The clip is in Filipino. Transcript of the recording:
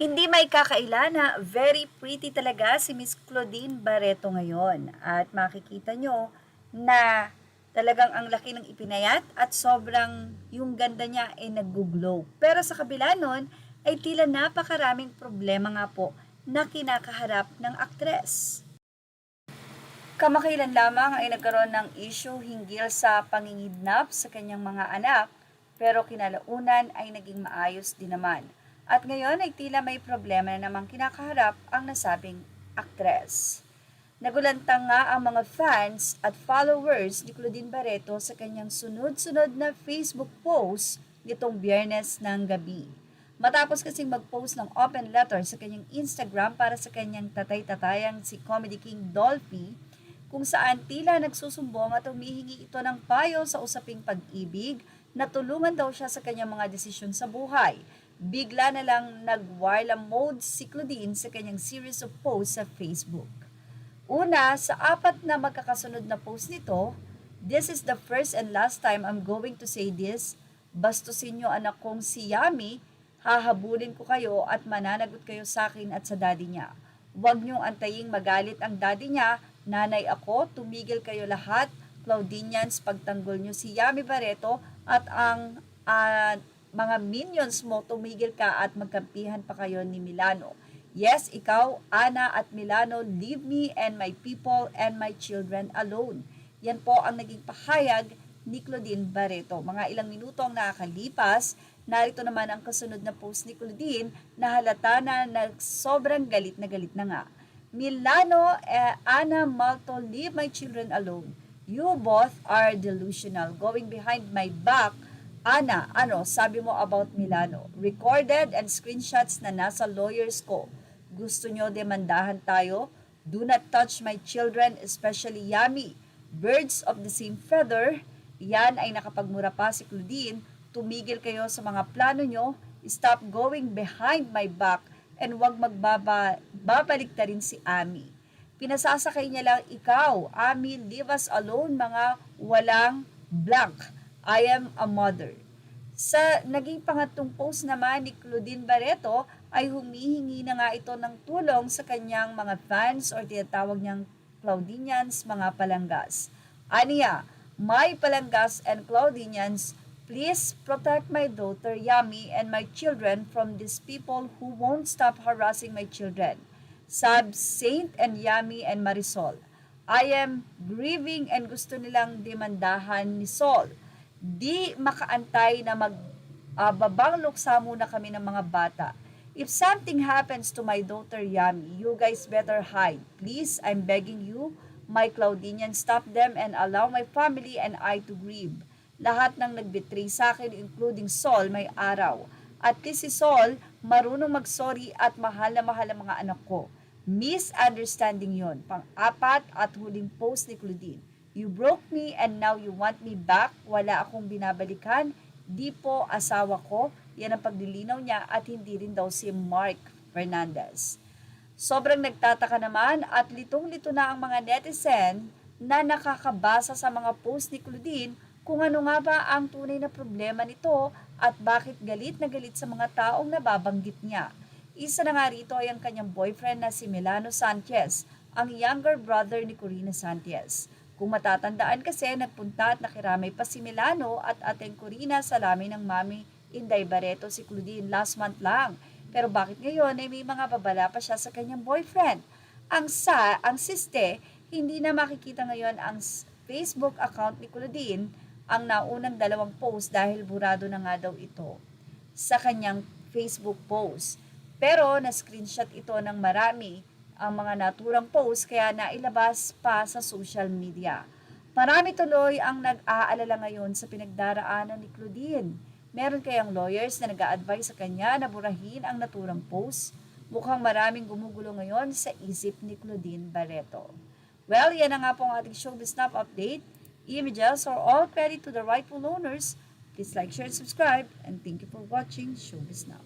Hindi may kakaila na very pretty talaga si Miss Claudine Barreto ngayon. At makikita nyo na talagang ang laki ng ipinayat at sobrang yung ganda niya ay nag-glow. Pero sa kabila nun ay tila napakaraming problema nga po na kinakaharap ng aktres. Kamakailan lamang ay nagkaroon ng issue hinggil sa pangingidnap sa kanyang mga anak, pero kinalaunan ay naging maayos din naman. At ngayon ay tila may problema na namang kinakaharap ang nasabing aktres. Nagulantang nga ang mga fans at followers ni Claudine Barreto sa kanyang sunod-sunod na Facebook post nitong Biyernes ng gabi. Matapos kasing mag-post ng open letter sa kanyang Instagram para sa kanyang tatay-tatayang si Comedy King Dolphy, kung saan tila nagsusumbong at humihingi ito ng payo sa usaping pag-ibig na tulungan daw siya sa kanyang mga desisyon sa buhay. Bigla na lang nag-wireless mode si Claudine sa kanyang series of posts sa Facebook. Una, sa 4 na magkakasunod na post nito, "This is the first and last time I'm going to say this. Bastusin niyo anak kong si Yami, hahabulin ko kayo at mananagot kayo sa akin at sa daddy niya. Huwag niyong antaying magalit ang daddy niya, nanay ako, tumigil kayo lahat, Claudinians, pagtanggol niyo si Yami Barreto at ang mga minions mo, tumigil ka at magkampihan pa kayo ni Milano. Yes, ikaw, Ana at Milano, leave me and my people and my children alone." Yan po ang naging pahayag ni Claudine Barreto. Mga ilang minuto ang nakakalipas, narito naman ang kasunod na post ni Claudine na halata na sobrang galit na nga. "Milano, Ana, Malto, leave my children alone. You both are delusional. Going behind my back, Ana, ano sabi mo about Milano? Recorded and screenshots na nasa lawyers ko. Gusto nyo demandahan tayo? Do not touch my children, especially Yami. Birds of the same feather." Yan ay nakapagmura pa si Claudine. "Tumigil kayo sa mga plano nyo. Stop going behind my back and huwag magbabalik ta rin si Ami. Pinasasakay niya lang ikaw. Ami, leave us alone mga walang blank. I am a mother." Sa naging pangatlong post naman ni Claudine Barreto ay humihingi na nga ito ng tulong sa kanyang mga fans or tinatawag niyang Claudinians, mga palanggas. Aniya, "My palanggas and Claudinians, please protect my daughter Yami and my children from these people who won't stop harassing my children. Sab Saint and Yami and Marisol. I am grieving and gusto nilang demandahan ni Sol. Di makaantay na babang luksa muna kami ng mga bata. If something happens to my daughter Yami, you guys better hide. Please, I'm begging you, my Claudinian, stop them and allow my family and I to grieve." Lahat ng nagbetray sa akin, including Sol, may araw. At least si Sol, marunong mag-sorry at mahal na mahal ang mga anak ko. Misunderstanding yon. Pang-apat at huling post ni Claudine. "You broke me and now you want me back. Wala akong binabalikan. Di po asawa ko." Yan ang paglilinaw niya at hindi rin daw si Mark Fernandez. Sobrang nagtataka naman at litong-lito na ang mga netizen na nakakabasa sa mga post ni Claudine kung ano nga ba ang tunay na problema nito at bakit galit na galit sa mga taong nababanggit niya. Isa na nga rito ay ang kanyang boyfriend na si Milano Sanchez, ang younger brother ni Corina Sanchez. Kung matatandaan kasi, nagpunta at nakiramay pa si Milano at Ateng Corina sa lamin ng Mami Inday Barreto si Claudine last month lang. Pero bakit ngayon ay may mga babala pa siya sa kanyang boyfriend? Ang siste, hindi na makikita ngayon ang Facebook account ni Claudine, ang naunang 2 post dahil burado na nga daw ito sa kanyang Facebook post. Pero na-screenshot ito ng marami ang mga naturang post kaya nailabas pa sa social media. Marami tuloy ang nag-aalala ngayon sa pinagdaraanan ni Claudine. Meron kayang lawyers na nag-a-advise sa kanya na burahin ang naturang post? Mukhang maraming gumugulo ngayon sa isip ni Claudine Barreto. Well, yan na nga po ang ating Showbiz Snap update. Images are all credit to the rightful owners. Please like, share, and subscribe. And thank you for watching Showbiz Snap.